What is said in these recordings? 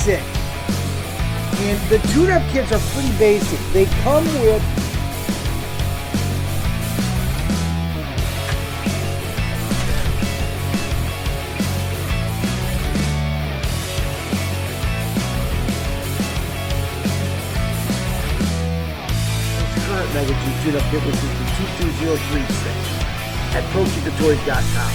223.6. And the tune-up kits are pretty basic. They come with current Mega G tune-up kit, which is the 22036 at ProTinkerToys.com.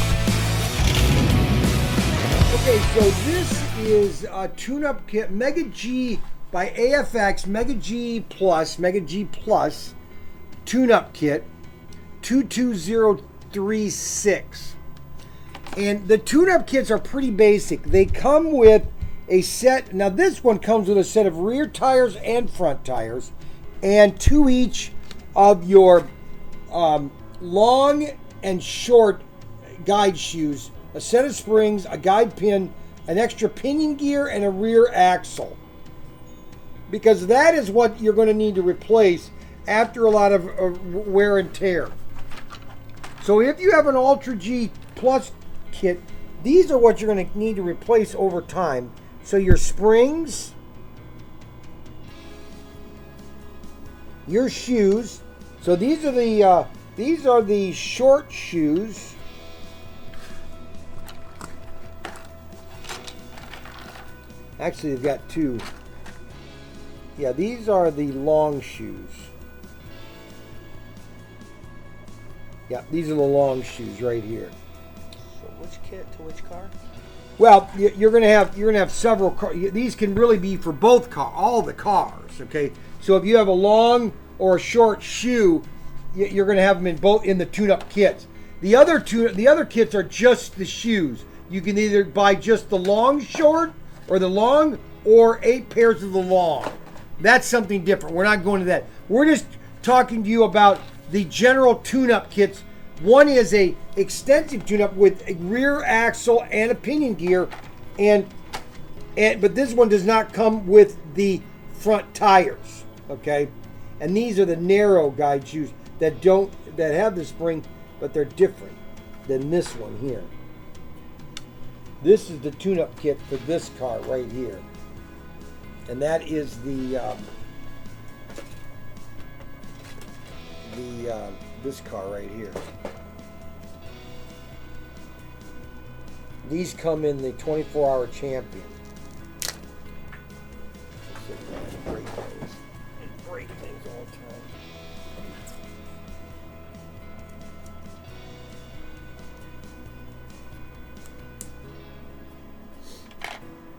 Okay, so this is a tune-up kit, Mega G by AFX, Mega G Plus tune-up kit, 22036. And the tune-up kits are pretty basic. They come with a set, now this one comes with a set of rear tires and front tires, and two each of your long and short guide shoes, a set of springs, a guide pin, an extra pinion gear, and a rear axle. Because that is what you're going to need to replace after a lot of wear and tear. So if you have an Ultra G Plus kit, these are what you're going to need to replace over time. So your springs, your shoes. So these are the short shoes. Actually, they've got two. Yeah, these are the long shoes. Yeah, these are the long shoes right here. So which kit to which car? Well, you're gonna have several cars. These can really be for all the cars. Okay, so if you have a long or a short shoe, you're gonna have them in the tune-up kits. The other kits are just the shoes. You can either buy just the long short or the long or 8 pairs of the long. That's something different. We're not going to that. We're just talking to you about the general tune-up kits. One is a extensive tune-up with a rear axle and a pinion gear, but this one does not come with the front tires. Okay, and these are the narrow guide shoes that have the spring, but they're different than this one here. This is the tune-up kit for this car right here. And that is this car right here. These come in the 24-hour Champion. Break things all the time.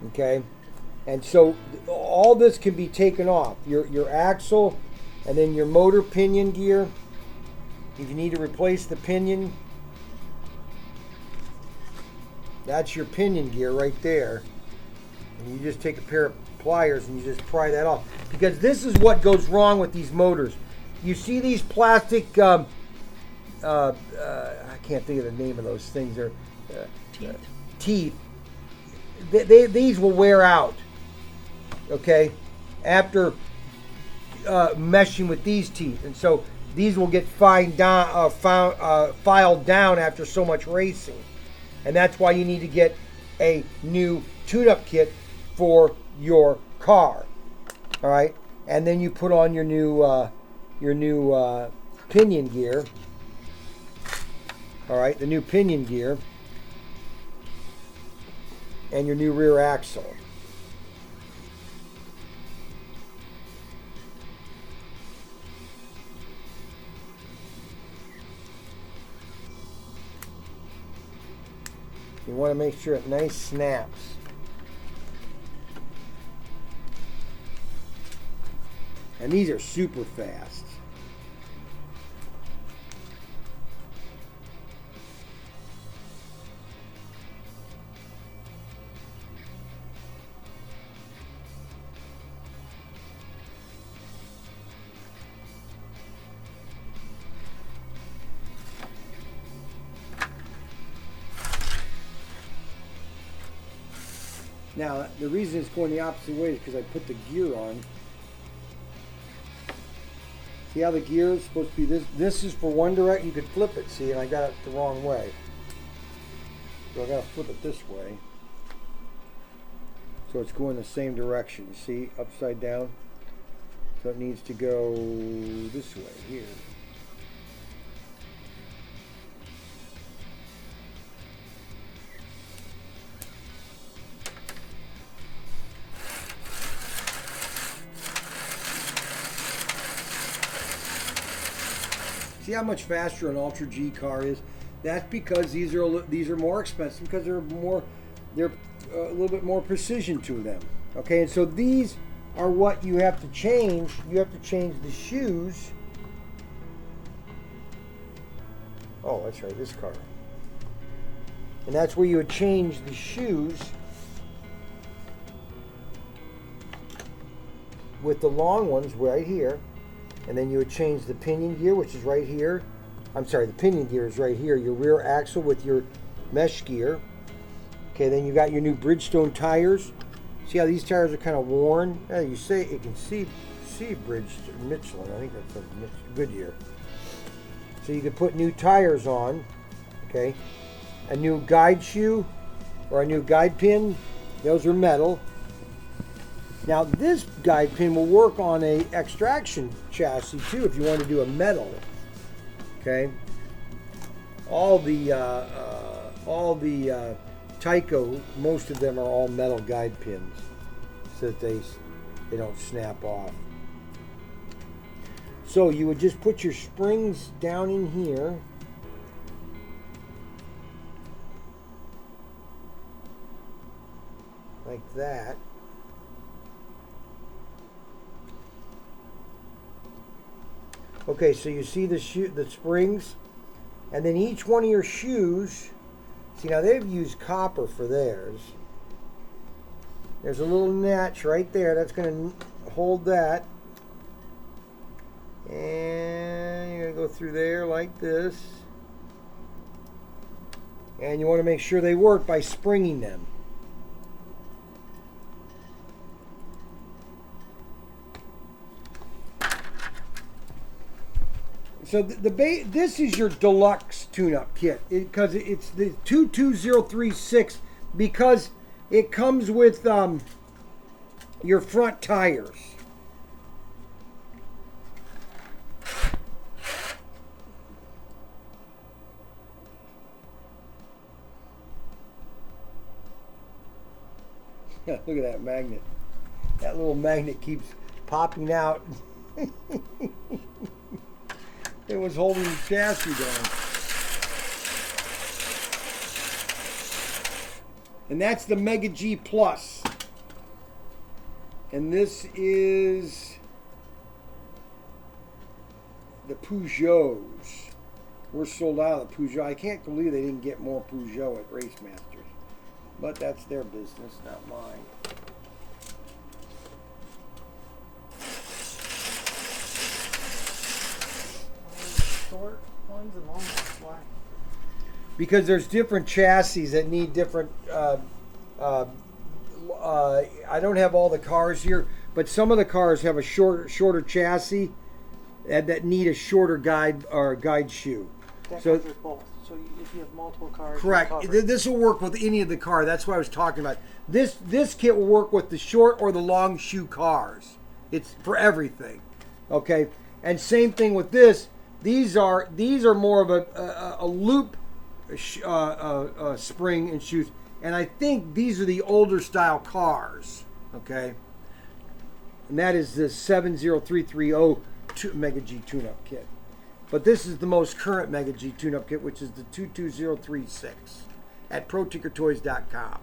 Okay, and so all this can be taken off. Your axle, and then your motor pinion gear. If you need to replace the pinion, that's your pinion gear right there. And you just take a pair of pliers and you just pry that off. Because this is what goes wrong with these motors. You see these plastic, I can't think of the name of those things. They're teeth. These will wear out, okay, after meshing with these teeth, and so these will get filed down after so much racing, and that's why you need to get a new tune-up kit for your car. All right, and then you put on your new pinion gear. All right, the new pinion gear. And your new rear axle. You want to make sure it nice snaps. And these are super fast. Now, the reason it's going the opposite way is because I put the gear on. See how the gear is supposed to be this? This is for one direction. You could flip it, see, and I got it the wrong way. So I got to flip it this way. So it's going the same direction. You see, upside down. So it needs to go this way here. See how much faster an Ultra G car is? That's because these are more expensive because they're a little bit more precision to them. Okay, and so these are what you have to change. You have to change the shoes. Oh, that's right, this car. And that's where you would change the shoes with the long ones right here. And then you would change the pinion gear, which is right here. I'm sorry, the pinion gear is right here. Your rear axle with your mesh gear. Okay, then you got your new Bridgestone tires. See how these tires are kind of worn? Yeah, you can see Bridgestone, Michelin. I think that's a Goodyear. So you can put new tires on. Okay, a new guide shoe or a new guide pin. Those are metal. Now this guide pin will work on a extraction chassis too if you want to do a metal. Okay. All the Tyco, most of them are all metal guide pins so that they don't snap off. So you would just put your springs down in here. Like that. Okay, so you see the springs, and then each one of your shoes, see now they've used copper for theirs. There's a little notch right there that's going to hold that. And you're going to go through there like this. And you want to make sure they work by springing them. So this is your deluxe tune-up kit because it's the 22036 because it comes with your front tires. Yeah, look at that magnet. That little magnet keeps popping out. It was holding the chassis down. And that's the Mega G Plus. And this is the Peugeots. We're sold out of Peugeot. I can't believe they didn't get more Peugeot at Racemasters. But that's their business, not mine. Short ones and long ones. Why? Because there's different chassis that need different. I don't have all the cars here, but some of the cars have a shorter chassis that need a shorter guide shoe. That So covers both. So if you have multiple cars, correct. This will work with any of the car. That's what I was talking about. This kit will work with the short or the long shoe cars. It's for everything. Okay, and same thing with this. These are more of a loop spring and shoes, and I think these are the older style cars. Okay, and that is the 70330 Mega G tune-up kit. But this is the most current Mega G tune-up kit, which is the 22036 at ProTinkerToys.com.